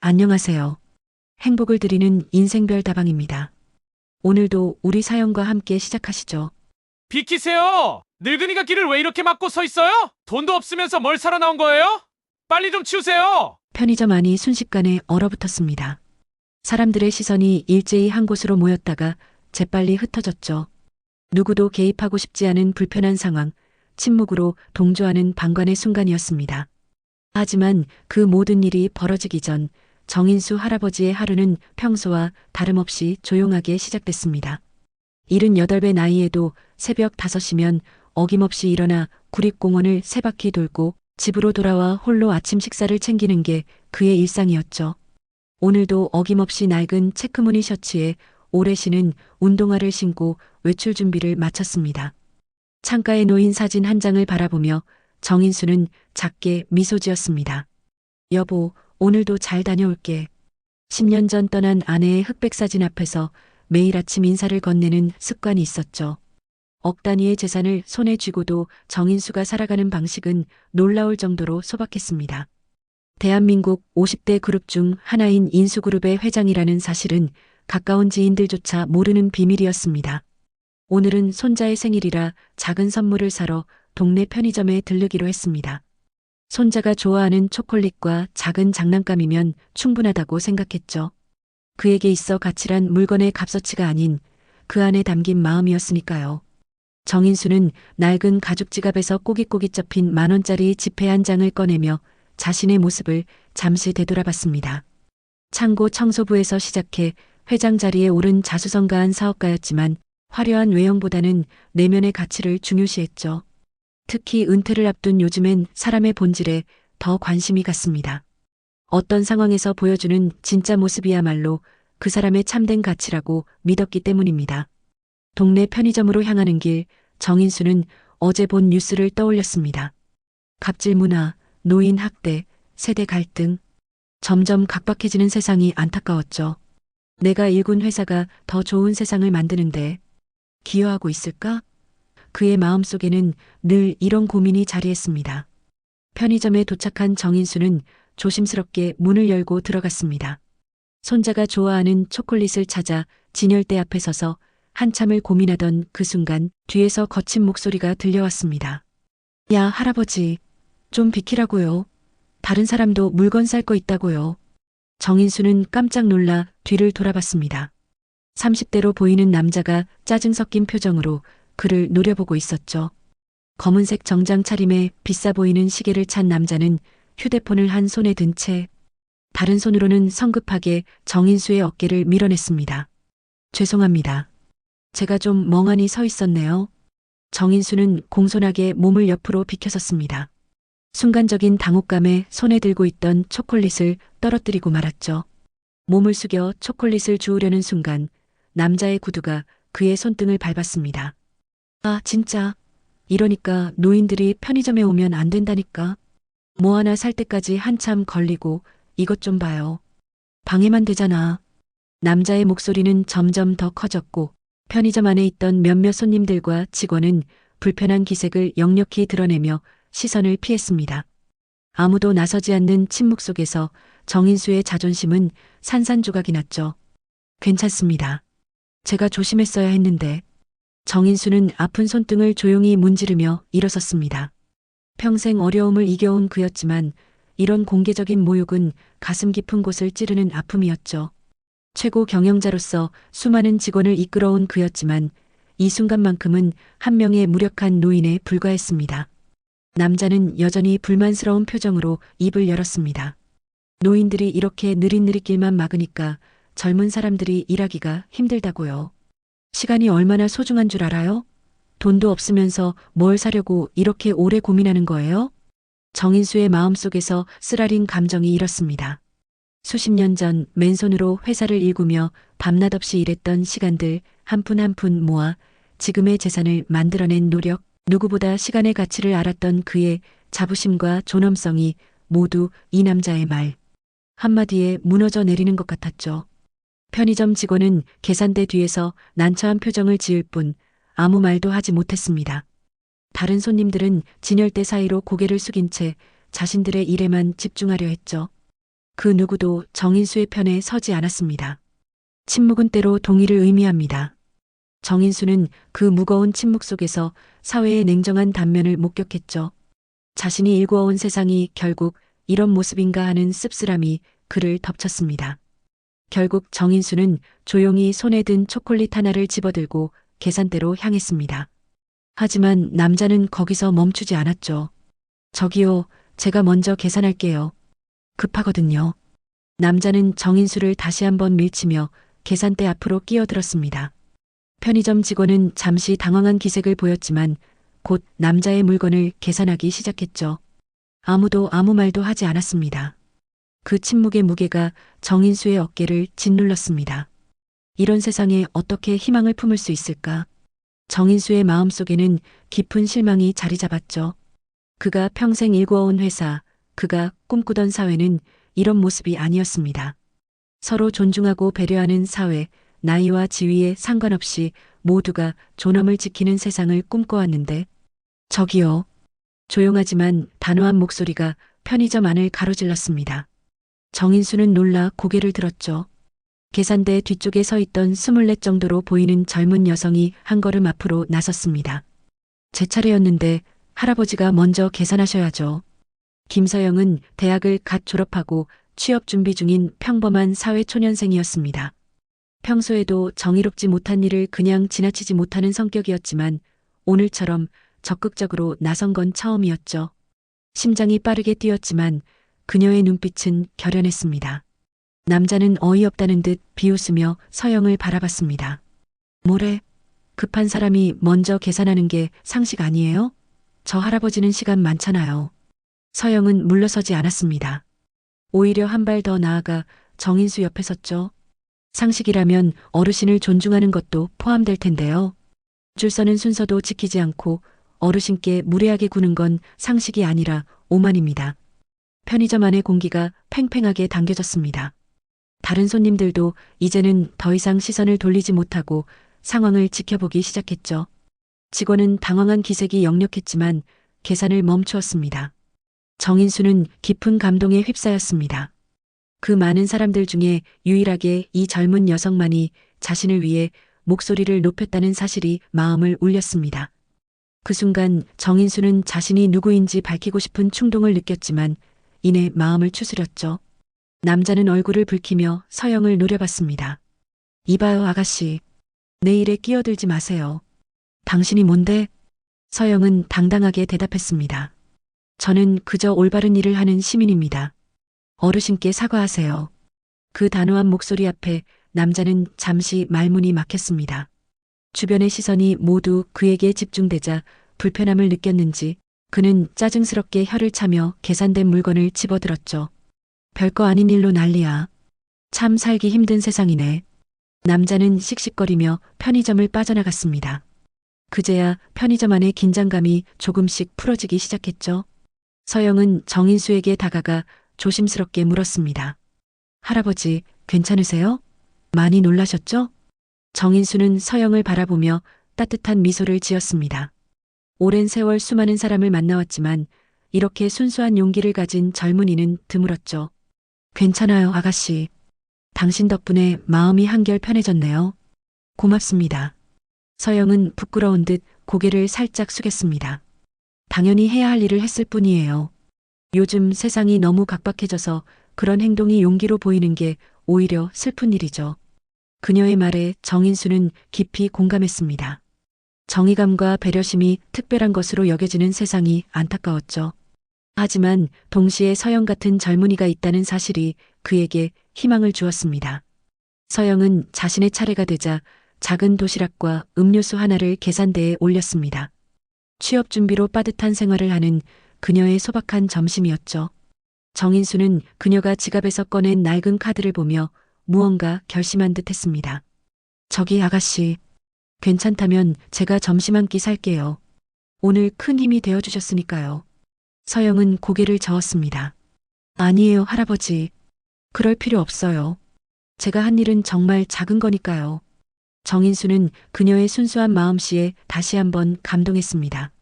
안녕하세요. 행복을 드리는 인생별 다방입니다. 오늘도 우리 사연과 함께 시작하시죠. 비키세요! 늙은이가 길을 왜 이렇게 막고 서 있어요? 돈도 없으면서 뭘 사러 나온 거예요? 빨리 좀 치우세요! 편의점 안이 순식간에 얼어붙었습니다. 사람들의 시선이 일제히 한 곳으로 모였다가 재빨리 흩어졌죠. 누구도 개입하고 싶지 않은 불편한 상황, 침묵으로 동조하는 방관의 순간이었습니다. 하지만 그 모든 일이 벌어지기 전 정인수 할아버지의 하루는 평소와 다름없이 조용하게 시작됐습니다. 78배 나이에도 새벽 5시면 어김없이 일어나 구립공원을 세 바퀴 돌고 집으로 돌아와 홀로 아침 식사를 챙기는 게 그의 일상이었죠. 오늘도 어김없이 낡은 체크무늬 셔츠에 오래 신은 운동화를 신고 외출 준비를 마쳤습니다. 창가에 놓인 사진 한 장을 바라보며 정인수는 작게 미소 지었습니다. 여보, 오늘도 잘 다녀올게. 10년 전 떠난 아내의 흑백 사진 앞에서 매일 아침 인사를 건네는 습관이 있었죠. 억 단위의 재산을 손에 쥐고도 정인수가 살아가는 방식은 놀라울 정도로 소박했습니다. 대한민국 50대 그룹 중 하나인 인수그룹의 회장이라는 사실은 가까운 지인들조차 모르는 비밀이었습니다. 오늘은 손자의 생일이라 작은 선물을 사러 동네 편의점에 들르기로 했습니다. 손자가 좋아하는 초콜릿과 작은 장난감이면 충분하다고 생각했죠. 그에게 있어 가치란 물건의 값어치가 아닌 그 안에 담긴 마음이었으니까요. 정인수는 낡은 가죽 지갑에서 꼬깃꼬깃 접힌 10,000원짜리 지폐 한 장을 꺼내며 자신의 모습을 잠시 되돌아봤습니다. 창고 청소부에서 시작해 회장 자리에 오른 자수성가한 사업가였지만 화려한 외형보다는 내면의 가치를 중요시했죠. 특히 은퇴를 앞둔 요즘엔 사람의 본질에 더 관심이 갔습니다. 어떤 상황에서 보여주는 진짜 모습이야말로 그 사람의 참된 가치라고 믿었기 때문입니다. 동네 편의점으로 향하는 길, 정인수는 어제 본 뉴스를 떠올렸습니다. 갑질 문화, 노인 학대, 세대 갈등. 점점 각박해지는 세상이 안타까웠죠. 내가 일군 회사가 더 좋은 세상을 만드는데 기여하고 있을까? 그의 마음속에는 늘 이런 고민이 자리했습니다. 편의점에 도착한 정인수는 조심스럽게 문을 열고 들어갔습니다. 손자가 좋아하는 초콜릿을 찾아 진열대 앞에 서서 한참을 고민하던 그 순간 뒤에서 거친 목소리가 들려왔습니다. 야, 할아버지, 좀 비키라고요. 다른 사람도 물건 살 거 있다고요. 정인수는 깜짝 놀라 뒤를 돌아봤습니다. 30대로 보이는 남자가 짜증 섞인 표정으로 그를 노려보고 있었죠. 검은색 정장 차림에 비싸 보이는 시계를 찬 남자는 휴대폰을 한 손에 든 채 다른 손으로는 성급하게 정인수의 어깨를 밀어냈습니다. 죄송합니다. 제가 좀 멍하니 서 있었네요. 정인수는 공손하게 몸을 옆으로 비켜섰습니다. 순간적인 당혹감에 손에 들고 있던 초콜릿을 떨어뜨리고 말았죠. 몸을 숙여 초콜릿을 주우려는 순간 남자의 구두가 그의 손등을 밟았습니다. 아, 진짜. 이러니까 노인들이 편의점에 오면 안 된다니까. 뭐 하나 살 때까지 한참 걸리고 이것 좀 봐요. 방해만 되잖아. 남자의 목소리는 점점 더 커졌고 편의점 안에 있던 몇몇 손님들과 직원은 불편한 기색을 역력히 드러내며 시선을 피했습니다. 아무도 나서지 않는 침묵 속에서 정인수의 자존심은 산산조각이 났죠. 괜찮습니다. 제가 조심했어야 했는데. 정인수는 아픈 손등을 조용히 문지르며 일어섰습니다. 평생 어려움을 이겨온 그였지만 이런 공개적인 모욕은 가슴 깊은 곳을 찌르는 아픔이었죠. 최고 경영자로서 수많은 직원을 이끌어온 그였지만 이 순간만큼은 한 명의 무력한 노인에 불과했습니다. 남자는 여전히 불만스러운 표정으로 입을 열었습니다. 노인들이 이렇게 느릿느릿 길만 막으니까 젊은 사람들이 일하기가 힘들다고요. 시간이 얼마나 소중한 줄 알아요? 돈도 없으면서 뭘 사려고 이렇게 오래 고민하는 거예요? 정인수의 마음속에서 쓰라린 감정이 일었습니다. 수십 년 전 맨손으로 회사를 일구며 밤낮 없이 일했던 시간들 한 푼 한 푼 모아 지금의 재산을 만들어낸 노력, 누구보다 시간의 가치를 알았던 그의 자부심과 존엄성이 모두 이 남자의 말 한마디에 무너져 내리는 것 같았죠. 편의점 직원은 계산대 뒤에서 난처한 표정을 지을 뿐 아무 말도 하지 못했습니다. 다른 손님들은 진열대 사이로 고개를 숙인 채 자신들의 일에만 집중하려 했죠. 그 누구도 정인수의 편에 서지 않았습니다. 침묵은 때로 동의를 의미합니다. 정인수는 그 무거운 침묵 속에서 사회의 냉정한 단면을 목격했죠. 자신이 일구어온 세상이 결국 이런 모습인가 하는 씁쓸함이 그를 덮쳤습니다. 결국 정인수는 조용히 손에 든 초콜릿 하나를 집어들고 계산대로 향했습니다. 하지만 남자는 거기서 멈추지 않았죠. 저기요, 제가 먼저 계산할게요. 급하거든요. 남자는 정인수를 다시 한번 밀치며 계산대 앞으로 끼어들었습니다. 편의점 직원은 잠시 당황한 기색을 보였지만 곧 남자의 물건을 계산하기 시작했죠. 아무도 아무 말도 하지 않았습니다. 그 침묵의 무게가 정인수의 어깨를 짓눌렀습니다. 이런 세상에 어떻게 희망을 품을 수 있을까? 정인수의 마음속에는 깊은 실망이 자리 잡았죠. 그가 평생 일구어온 회사, 그가 꿈꾸던 사회는 이런 모습이 아니었습니다. 서로 존중하고 배려하는 사회, 나이와 지위에 상관없이 모두가 존엄을 지키는 세상을 꿈꿔왔는데, 저기요. 조용하지만 단호한 목소리가 편의점 안을 가로질렀습니다. 정인수는 놀라 고개를 들었죠. 계산대 뒤쪽에 서 있던 24 정도로 보이는 젊은 여성이 한 걸음 앞으로 나섰습니다. 제 차례였는데 할아버지가 먼저 계산하셔야죠. 김서영은 대학을 갓 졸업하고 취업 준비 중인 평범한 사회초년생이었습니다. 평소에도 정의롭지 못한 일을 그냥 지나치지 못하는 성격이었지만 오늘처럼 적극적으로 나선 건 처음이었죠. 심장이 빠르게 뛰었지만 그녀의 눈빛은 결연했습니다. 남자는 어이없다는 듯 비웃으며 서영을 바라봤습니다. 뭐래? 급한 사람이 먼저 계산하는 게 상식 아니에요? 저 할아버지는 시간 많잖아요. 서영은 물러서지 않았습니다. 오히려 한 발 더 나아가 정인수 옆에 섰죠. 상식이라면 어르신을 존중하는 것도 포함될 텐데요. 줄 서는 순서도 지키지 않고 어르신께 무례하게 구는 건 상식이 아니라 오만입니다. 편의점 안의 공기가 팽팽하게 당겨졌습니다. 다른 손님들도 이제는 더 이상 시선을 돌리지 못하고 상황을 지켜보기 시작했죠. 직원은 당황한 기색이 역력했지만 계산을 멈추었습니다. 정인수는 깊은 감동에 휩싸였습니다. 그 많은 사람들 중에 유일하게 이 젊은 여성만이 자신을 위해 목소리를 높였다는 사실이 마음을 울렸습니다. 그 순간 정인수는 자신이 누구인지 밝히고 싶은 충동을 느꼈지만 이내 마음을 추스렸죠. 남자는 얼굴을 붉히며 서영을 노려봤습니다. 이봐요, 아가씨. 내 일에 끼어들지 마세요. 당신이 뭔데? 서영은 당당하게 대답했습니다. 저는 그저 올바른 일을 하는 시민입니다. 어르신께 사과하세요. 그 단호한 목소리 앞에 남자는 잠시 말문이 막혔습니다. 주변의 시선이 모두 그에게 집중되자 불편함을 느꼈는지 그는 짜증스럽게 혀를 차며 계산된 물건을 집어들었죠. 별거 아닌 일로 난리야. 참 살기 힘든 세상이네. 남자는 씩씩거리며 편의점을 빠져나갔습니다. 그제야 편의점 안의 긴장감이 조금씩 풀어지기 시작했죠. 서영은 정인수에게 다가가 조심스럽게 물었습니다. 할아버지, 괜찮으세요? 많이 놀라셨죠? 정인수는 서영을 바라보며 따뜻한 미소를 지었습니다. 오랜 세월 수많은 사람을 만나왔지만 이렇게 순수한 용기를 가진 젊은이는 드물었죠. 괜찮아요, 아가씨. 당신 덕분에 마음이 한결 편해졌네요. 고맙습니다. 서영은 부끄러운 듯 고개를 살짝 숙였습니다. 당연히 해야 할 일을 했을 뿐이에요. 요즘 세상이 너무 각박해져서 그런 행동이 용기로 보이는 게 오히려 슬픈 일이죠. 그녀의 말에 정인수는 깊이 공감했습니다. 정의감과 배려심이 특별한 것으로 여겨지는 세상이 안타까웠죠. 하지만 동시에 서영 같은 젊은이가 있다는 사실이 그에게 희망을 주었습니다. 서영은 자신의 차례가 되자 작은 도시락과 음료수 하나를 계산대에 올렸습니다. 취업 준비로 빠듯한 생활을 하는 그녀의 소박한 점심이었죠. 정인수는 그녀가 지갑에서 꺼낸 낡은 카드를 보며 무언가 결심한 듯 했습니다. 저기 아가씨, 괜찮다면 제가 점심 한 끼 살게요. 오늘 큰 힘이 되어주셨으니까요. 서영은 고개를 저었습니다. 아니에요, 할아버지. 그럴 필요 없어요. 제가 한 일은 정말 작은 거니까요. 정인수는 그녀의 순수한 마음씨에 다시 한번 감동했습니다.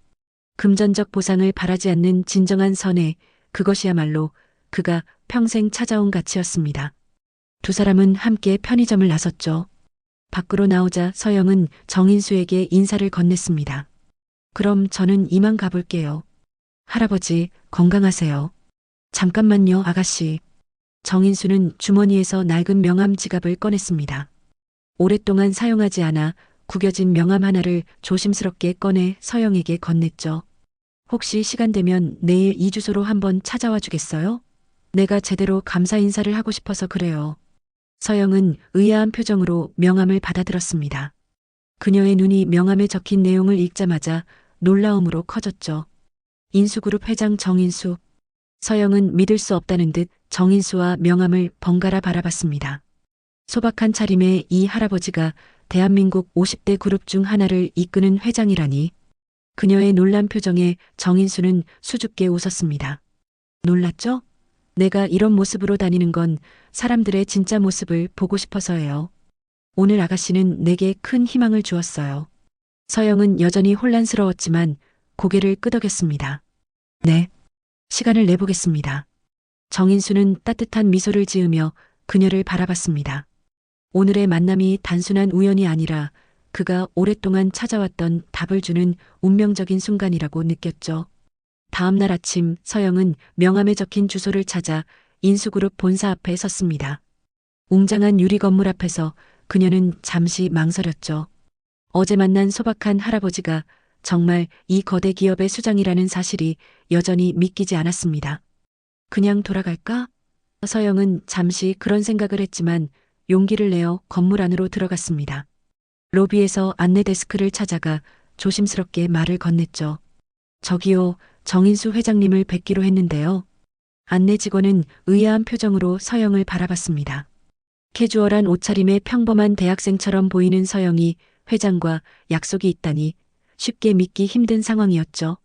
금전적 보상을 바라지 않는 진정한 선해, 그것이야말로 그가 평생 찾아온 가치였습니다. 두 사람은 함께 편의점을 나섰죠. 밖으로 나오자 서영은 정인수에게 인사를 건넸습니다. 그럼 저는 이만 가볼게요. 할아버지, 건강하세요. 잠깐만요, 아가씨. 정인수는 주머니에서 낡은 명함 지갑을 꺼냈습니다. 오랫동안 사용하지 않아 구겨진 명함 하나를 조심스럽게 꺼내 서영에게 건넸죠. 혹시 시간 되면 내일 이 주소로 한번 찾아와 주겠어요? 내가 제대로 감사 인사를 하고 싶어서 그래요. 서영은 의아한 표정으로 명함을 받아들었습니다. 그녀의 눈이 명함에 적힌 내용을 읽자마자 놀라움으로 커졌죠. 인수그룹 회장 정인수. 서영은 믿을 수 없다는 듯 정인수와 명함을 번갈아 바라봤습니다. 소박한 차림의 이 할아버지가 대한민국 50대 그룹 중 하나를 이끄는 회장이라니. 그녀의 놀란 표정에 정인수는 수줍게 웃었습니다. 놀랐죠? 내가 이런 모습으로 다니는 건 사람들의 진짜 모습을 보고 싶어서예요. 오늘 아가씨는 내게 큰 희망을 주었어요. 서영은 여전히 혼란스러웠지만 고개를 끄덕였습니다. 네. 시간을 내보겠습니다. 정인수는 따뜻한 미소를 지으며 그녀를 바라봤습니다. 오늘의 만남이 단순한 우연이 아니라 그가 오랫동안 찾아왔던 답을 주는 운명적인 순간이라고 느꼈죠. 다음 날 아침 서영은 명함에 적힌 주소를 찾아 인수그룹 본사 앞에 섰습니다. 웅장한 유리 건물 앞에서 그녀는 잠시 망설였죠. 어제 만난 소박한 할아버지가 정말 이 거대 기업의 수장이라는 사실이 여전히 믿기지 않았습니다. 그냥 돌아갈까? 서영은 잠시 그런 생각을 했지만 용기를 내어 건물 안으로 들어갔습니다. 로비에서 안내 데스크를 찾아가 조심스럽게 말을 건넸죠. 저기요, 정인수 회장님을 뵙기로 했는데요. 안내 직원은 의아한 표정으로 서영을 바라봤습니다. 캐주얼한 옷차림의 평범한 대학생처럼 보이는 서영이 회장과 약속이 있다니 쉽게 믿기 힘든 상황이었죠.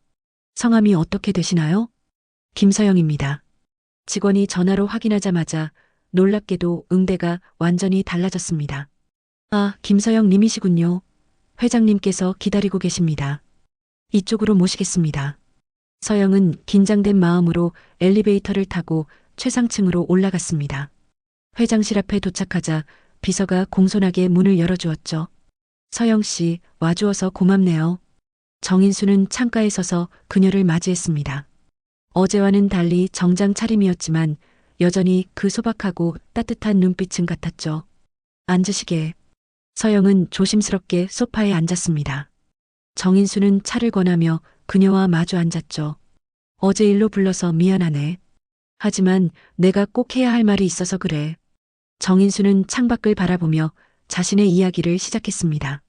성함이 어떻게 되시나요? 김서영입니다. 직원이 전화로 확인하자마자 놀랍게도 응대가 완전히 달라졌습니다. 아, 김서영 님이시군요. 회장님께서 기다리고 계십니다. 이쪽으로 모시겠습니다. 서영은 긴장된 마음으로 엘리베이터를 타고 최상층으로 올라갔습니다. 회장실 앞에 도착하자 비서가 공손하게 문을 열어주었죠. 서영 씨, 와주어서 고맙네요. 정인수는 창가에 서서 그녀를 맞이했습니다. 어제와는 달리 정장 차림이었지만 여전히 그 소박하고 따뜻한 눈빛은 같았죠. 앉으시게. 서영은 조심스럽게 소파에 앉았습니다. 정인수는 차를 권하며 그녀와 마주 앉았죠. 어제 일로 불러서 미안하네. 하지만 내가 꼭 해야 할 말이 있어서 그래. 정인수는 창밖을 바라보며 자신의 이야기를 시작했습니다.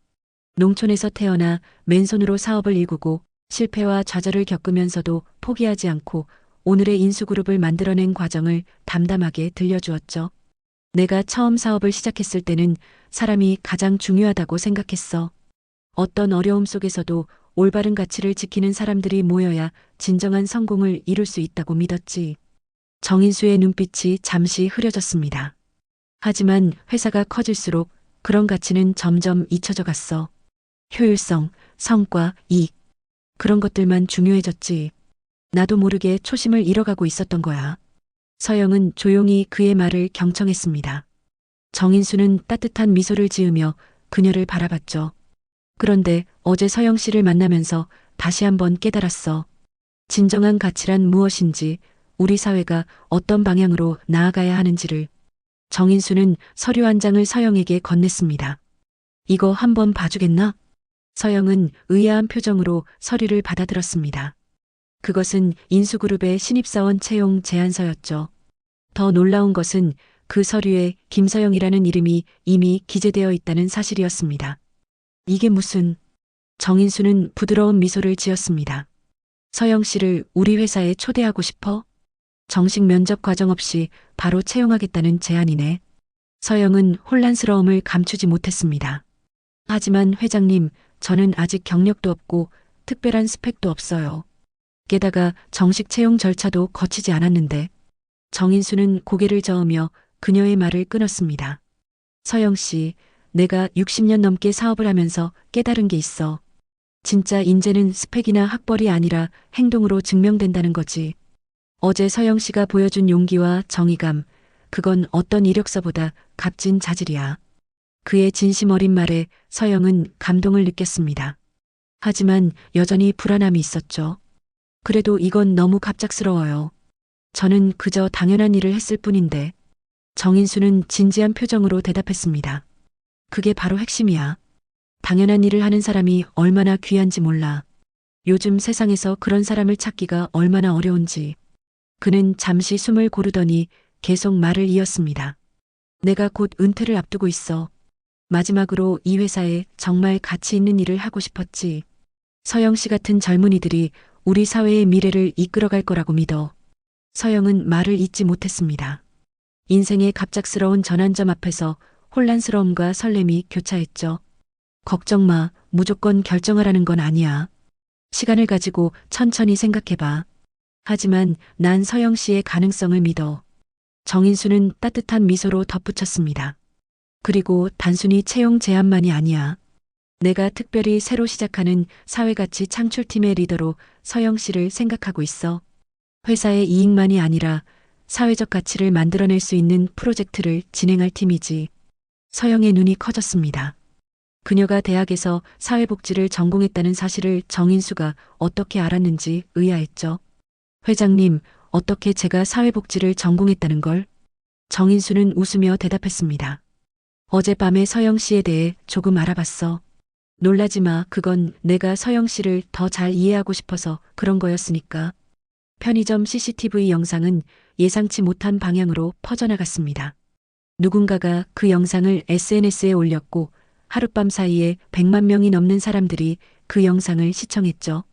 농촌에서 태어나 맨손으로 사업을 일구고 실패와 좌절을 겪으면서도 포기하지 않고 오늘의 인수그룹을 만들어낸 과정을 담담하게 들려주었죠. 내가 처음 사업을 시작했을 때는 사람이 가장 중요하다고 생각했어. 어떤 어려움 속에서도 올바른 가치를 지키는 사람들이 모여야 진정한 성공을 이룰 수 있다고 믿었지. 정인수의 눈빛이 잠시 흐려졌습니다. 하지만 회사가 커질수록 그런 가치는 점점 잊혀져 갔어. 효율성, 성과, 이익. 그런 것들만 중요해졌지. 나도 모르게 초심을 잃어가고 있었던 거야. 서영은 조용히 그의 말을 경청했습니다. 정인수는 따뜻한 미소를 지으며 그녀를 바라봤죠. 그런데 어제 서영 씨를 만나면서 다시 한번 깨달았어. 진정한 가치란 무엇인지, 우리 사회가 어떤 방향으로 나아가야 하는지를. 정인수는 서류 한 장을 서영에게 건넸습니다. 이거 한번 봐주겠나? 서영은 의아한 표정으로 서류를 받아들었습니다. 그것은 인수그룹의 신입사원 채용 제안서였죠. 더 놀라운 것은 그 서류에 김서영이라는 이름이 이미 기재되어 있다는 사실이었습니다. 이게 무슨... 정인수는 부드러운 미소를 지었습니다. 서영 씨를 우리 회사에 초대하고 싶어? 정식 면접 과정 없이 바로 채용하겠다는 제안이네. 서영은 혼란스러움을 감추지 못했습니다. 하지만 회장님, 저는 아직 경력도 없고 특별한 스펙도 없어요. 게다가 정식 채용 절차도 거치지 않았는데. 정인수는 고개를 저으며 그녀의 말을 끊었습니다. 서영 씨, 내가 60년 넘게 사업을 하면서 깨달은 게 있어. 진짜 인재는 스펙이나 학벌이 아니라 행동으로 증명된다는 거지. 어제 서영 씨가 보여준 용기와 정의감, 그건 어떤 이력서보다 값진 자질이야. 그의 진심 어린 말에 서영은 감동을 느꼈습니다. 하지만 여전히 불안함이 있었죠. 그래도 이건 너무 갑작스러워요. 저는 그저 당연한 일을 했을 뿐인데. 정인수는 진지한 표정으로 대답했습니다. 그게 바로 핵심이야. 당연한 일을 하는 사람이 얼마나 귀한지 몰라. 요즘 세상에서 그런 사람을 찾기가 얼마나 어려운지. 그는 잠시 숨을 고르더니 계속 말을 이었습니다. 내가 곧 은퇴를 앞두고 있어. 마지막으로 이 회사에 정말 가치 있는 일을 하고 싶었지. 서영 씨 같은 젊은이들이 우리 사회의 미래를 이끌어갈 거라고 믿어. 서영은 말을 잇지 못했습니다. 인생의 갑작스러운 전환점 앞에서 혼란스러움과 설렘이 교차했죠. 걱정 마, 무조건 결정하라는 건 아니야. 시간을 가지고 천천히 생각해봐. 하지만 난 서영 씨의 가능성을 믿어. 정인수는 따뜻한 미소로 덧붙였습니다. 그리고 단순히 채용 제안만이 아니야. 내가 특별히 새로 시작하는 사회가치 창출팀의 리더로 서영 씨를 생각하고 있어. 회사의 이익만이 아니라 사회적 가치를 만들어낼 수 있는 프로젝트를 진행할 팀이지. 서영의 눈이 커졌습니다. 그녀가 대학에서 사회복지를 전공했다는 사실을 정인수가 어떻게 알았는지 의아했죠. 회장님, 어떻게 제가 사회복지를 전공했다는 걸? 정인수는 웃으며 대답했습니다. 어젯밤에 서영 씨에 대해 조금 알아봤어. 놀라지 마, 그건 내가 서영 씨를 더 잘 이해하고 싶어서 그런 거였으니까. 편의점 CCTV 영상은 예상치 못한 방향으로 퍼져나갔습니다. 누군가가 그 영상을 SNS에 올렸고 하룻밤 사이에 100만 명이 넘는 사람들이 그 영상을 시청했죠.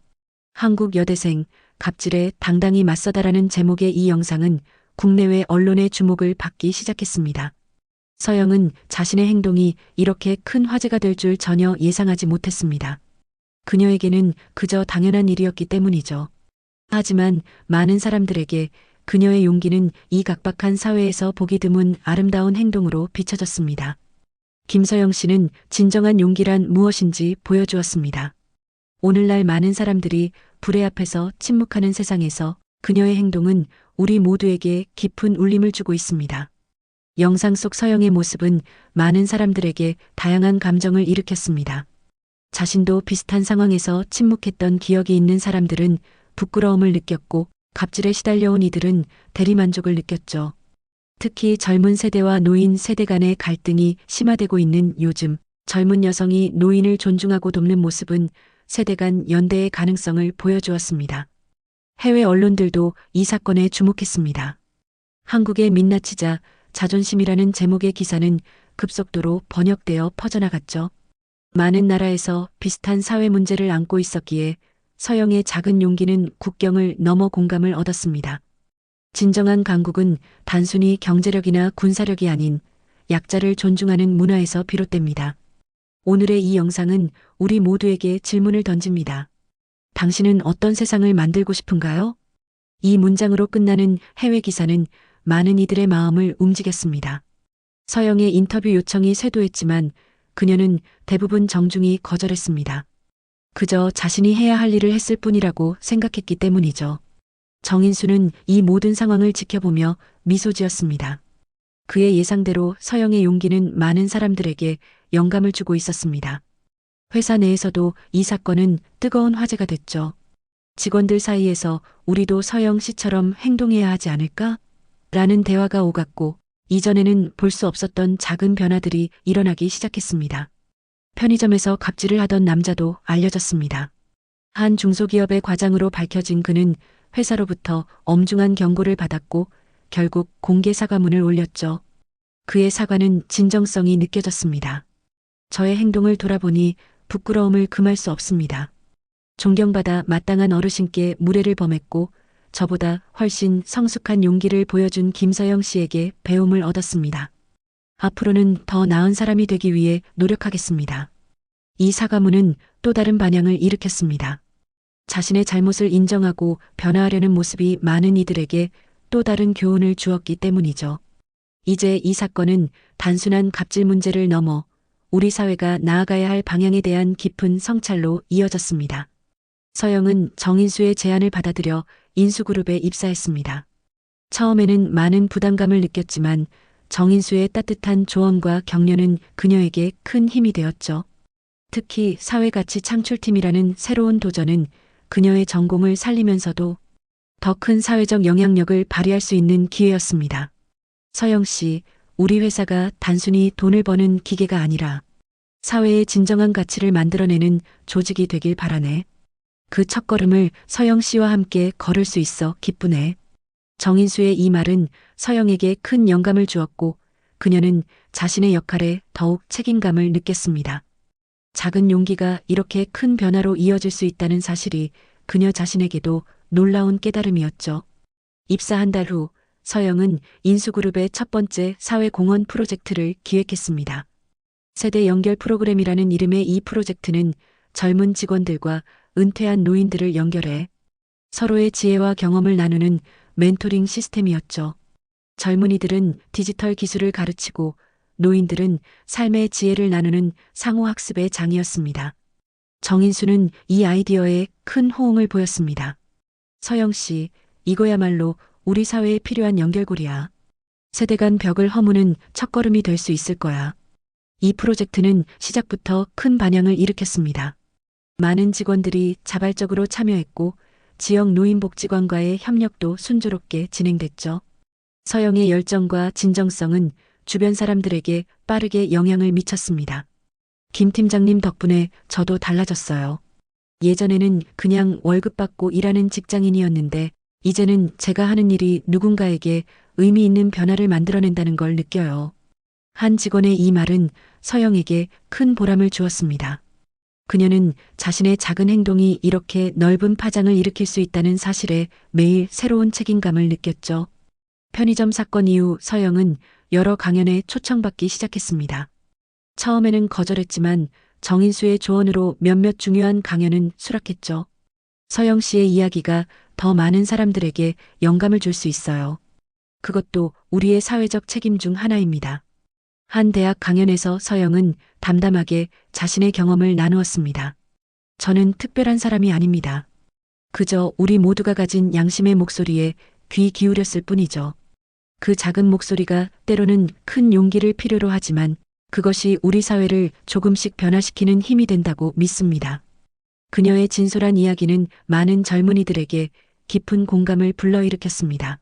한국 여대생, 갑질에 당당히 맞서다라는 제목의 이 영상은 국내외 언론의 주목을 받기 시작했습니다. 서영은 자신의 행동이 이렇게 큰 화제가 될 줄 전혀 예상하지 못했습니다. 그녀에게는 그저 당연한 일이었기 때문이죠. 하지만 많은 사람들에게 그녀의 용기는 이 각박한 사회에서 보기 드문 아름다운 행동으로 비춰졌습니다. 김서영 씨는 진정한 용기란 무엇인지 보여주었습니다. 오늘날 많은 사람들이 불의 앞에서 침묵하는 세상에서 그녀의 행동은 우리 모두에게 깊은 울림을 주고 있습니다. 영상 속 서영의 모습은 많은 사람들에게 다양한 감정을 일으켰습니다. 자신도 비슷한 상황에서 침묵했던 기억이 있는 사람들은 부끄러움을 느꼈고 갑질에 시달려온 이들은 대리만족을 느꼈죠. 특히 젊은 세대와 노인 세대 간의 갈등이 심화되고 있는 요즘 젊은 여성이 노인을 존중하고 돕는 모습은 세대 간 연대의 가능성을 보여주었습니다. 해외 언론들도 이 사건에 주목했습니다. 한국의 민낯이자 자존심이라는 제목의 기사는 급속도로 번역되어 퍼져나갔죠. 많은 나라에서 비슷한 사회 문제를 안고 있었기에 서영의 작은 용기는 국경을 넘어 공감을 얻었습니다. 진정한 강국은 단순히 경제력이나 군사력이 아닌 약자를 존중하는 문화에서 비롯됩니다. 오늘의 이 영상은 우리 모두에게 질문을 던집니다. 당신은 어떤 세상을 만들고 싶은가요? 이 문장으로 끝나는 해외 기사는 많은 이들의 마음을 움직였습니다. 서영의 인터뷰 요청이 쇄도했지만 그녀는 대부분 정중히 거절했습니다. 그저 자신이 해야 할 일을 했을 뿐이라고 생각했기 때문이죠. 정인수는 이 모든 상황을 지켜보며 미소 지었습니다. 그의 예상대로 서영의 용기는 많은 사람들에게 영감을 주고 있었습니다. 회사 내에서도 이 사건은 뜨거운 화제가 됐죠. 직원들 사이에서 우리도 서영 씨처럼 행동해야 하지 않을까? 라는 대화가 오갔고 이전에는 볼 수 없었던 작은 변화들이 일어나기 시작했습니다. 편의점에서 갑질을 하던 남자도 알려졌습니다. 한 중소기업의 과장으로 밝혀진 그는 회사로부터 엄중한 경고를 받았고 결국 공개 사과문을 올렸죠. 그의 사과는 진정성이 느껴졌습니다. 저의 행동을 돌아보니 부끄러움을 금할 수 없습니다. 존경받아 마땅한 어르신께 무례를 범했고 저보다 훨씬 성숙한 용기를 보여준 김서영 씨에게 배움을 얻었습니다. 앞으로는 더 나은 사람이 되기 위해 노력하겠습니다. 이 사과문은 또 다른 반향을 일으켰습니다. 자신의 잘못을 인정하고 변화하려는 모습이 많은 이들에게 또 다른 교훈을 주었기 때문이죠. 이제 이 사건은 단순한 갑질 문제를 넘어 우리 사회가 나아가야 할 방향에 대한 깊은 성찰로 이어졌습니다. 서영은 정인수의 제안을 받아들여 인수그룹에 입사했습니다. 처음에는 많은 부담감을 느꼈지만 정인수의 따뜻한 조언과 격려는 그녀에게 큰 힘이 되었죠. 특히 사회가치 창출팀이라는 새로운 도전은 그녀의 전공을 살리면서도 더 큰 사회적 영향력을 발휘할 수 있는 기회였습니다. 서영 씨, 우리 회사가 단순히 돈을 버는 기계가 아니라 사회의 진정한 가치를 만들어내는 조직이 되길 바라네. 그 첫걸음을 서영 씨와 함께 걸을 수 있어 기쁘네. 정인수의 이 말은 서영에게 큰 영감을 주었고 그녀는 자신의 역할에 더욱 책임감을 느꼈습니다. 작은 용기가 이렇게 큰 변화로 이어질 수 있다는 사실이 그녀 자신에게도 놀라운 깨달음이었죠. 입사 한 달 후 서영은 인수그룹의 첫 번째 사회공헌 프로젝트를 기획했습니다. 세대 연결 프로그램이라는 이름의 이 프로젝트는 젊은 직원들과 은퇴한 노인들을 연결해 서로의 지혜와 경험을 나누는 멘토링 시스템이었죠. 젊은이들은 디지털 기술을 가르치고 노인들은 삶의 지혜를 나누는 상호학습의 장이었습니다. 정인수는 이 아이디어에 큰 호응을 보였습니다. 서영 씨, 이거야말로 우리 사회에 필요한 연결고리야. 세대 간 벽을 허무는 첫걸음이 될 수 있을 거야. 이 프로젝트는 시작부터 큰 반향을 일으켰습니다. 많은 직원들이 자발적으로 참여했고 지역 노인복지관과의 협력도 순조롭게 진행됐죠. 서영의 열정과 진정성은 주변 사람들에게 빠르게 영향을 미쳤습니다. 김 팀장님 덕분에 저도 달라졌어요. 예전에는 그냥 월급 받고 일하는 직장인이었는데 이제는 제가 하는 일이 누군가에게 의미 있는 변화를 만들어낸다는 걸 느껴요. 한 직원의 이 말은 서영에게 큰 보람을 주었습니다. 그녀는 자신의 작은 행동이 이렇게 넓은 파장을 일으킬 수 있다는 사실에 매일 새로운 책임감을 느꼈죠. 편의점 사건 이후 서영은 여러 강연에 초청받기 시작했습니다. 처음에는 거절했지만 정인수의 조언으로 몇몇 중요한 강연은 수락했죠. 서영 씨의 이야기가 더 많은 사람들에게 영감을 줄 수 있어요. 그것도 우리의 사회적 책임 중 하나입니다. 한 대학 강연에서 서영은 담담하게 자신의 경험을 나누었습니다. 저는 특별한 사람이 아닙니다. 그저 우리 모두가 가진 양심의 목소리에 귀 기울였을 뿐이죠. 그 작은 목소리가 때로는 큰 용기를 필요로 하지만 그것이 우리 사회를 조금씩 변화시키는 힘이 된다고 믿습니다. 그녀의 진솔한 이야기는 많은 젊은이들에게 깊은 공감을 불러일으켰습니다.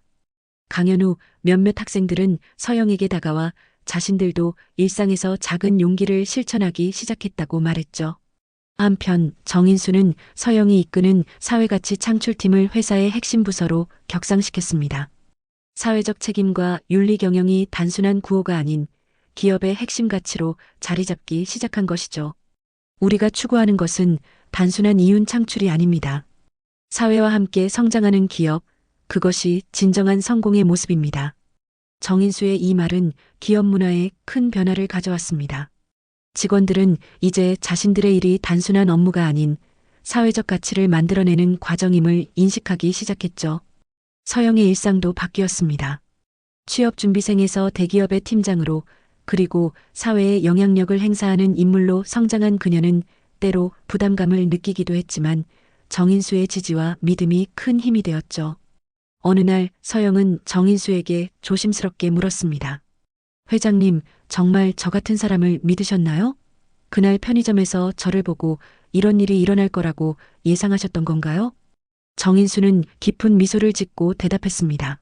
강연 후 몇몇 학생들은 서영에게 다가와 자신들도 일상에서 작은 용기를 실천하기 시작했다고 말했죠. 한편 정인수는 서영이 이끄는 사회가치 창출팀을 회사의 핵심 부서로 격상시켰습니다. 사회적 책임과 윤리 경영이 단순한 구호가 아닌 기업의 핵심 가치로 자리 잡기 시작한 것이죠. 우리가 추구하는 것은 단순한 이윤 창출이 아닙니다. 사회와 함께 성장하는 기업, 그것이 진정한 성공의 모습입니다. 정인수의 이 말은 기업 문화에 큰 변화를 가져왔습니다. 직원들은 이제 자신들의 일이 단순한 업무가 아닌 사회적 가치를 만들어내는 과정임을 인식하기 시작했죠. 서영의 일상도 바뀌었습니다. 취업준비생에서 대기업의 팀장으로 그리고 사회에 영향력을 행사하는 인물로 성장한 그녀는 때로 부담감을 느끼기도 했지만 정인수의 지지와 믿음이 큰 힘이 되었죠. 어느 날 서영은 정인수에게 조심스럽게 물었습니다. 회장님, 정말 저 같은 사람을 믿으셨나요? 그날 편의점에서 저를 보고 이런 일이 일어날 거라고 예상하셨던 건가요? 정인수는 깊은 미소를 짓고 대답했습니다.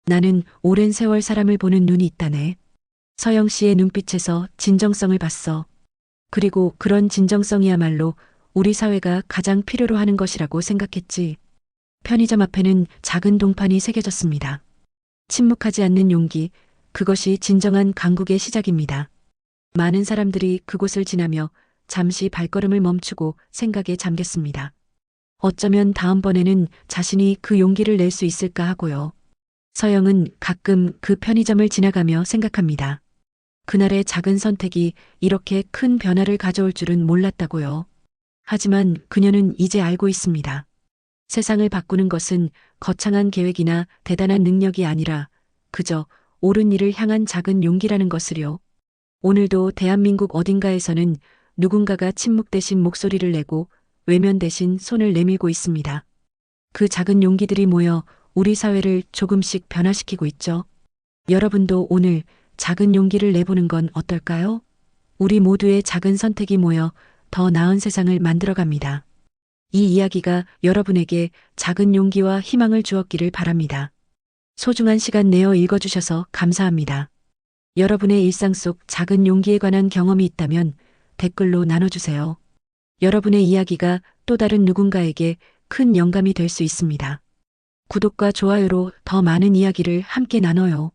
나는 오랜 세월 사람을 보는 눈이 있다네. 서영 씨의 눈빛에서 진정성을 봤어. 그리고 그런 진정성이야말로 우리 사회가 가장 필요로 하는 것이라고 생각했지. 편의점 앞에는 작은 동판이 새겨졌습니다. 침묵하지 않는 용기, 그것이 진정한 강국의 시작입니다. 많은 사람들이 그곳을 지나며 잠시 발걸음을 멈추고 생각에 잠겼습니다. 어쩌면 다음번에는 자신이 그 용기를 낼 수 있을까 하고요. 서영은 가끔 그 편의점을 지나가며 생각합니다. 그날의 작은 선택이 이렇게 큰 변화를 가져올 줄은 몰랐다고요. 하지만 그녀는 이제 알고 있습니다. 세상을 바꾸는 것은 거창한 계획이나 대단한 능력이 아니라 그저 옳은 일을 향한 작은 용기라는 것을요. 오늘도 대한민국 어딘가에서는 누군가가 침묵 대신 목소리를 내고 외면 대신 손을 내밀고 있습니다. 그 작은 용기들이 모여 우리 사회를 조금씩 변화시키고 있죠. 여러분도 오늘 작은 용기를 내보는 건 어떨까요? 우리 모두의 작은 선택이 모여 더 나은 세상을 만들어갑니다. 이 이야기가 여러분에게 작은 용기와 희망을 주었기를 바랍니다. 소중한 시간 내어 읽어주셔서 감사합니다. 여러분의 일상 속 작은 용기에 관한 경험이 있다면 댓글로 나눠주세요. 여러분의 이야기가 또 다른 누군가에게 큰 영감이 될 수 있습니다. 구독과 좋아요로 더 많은 이야기를 함께 나눠요.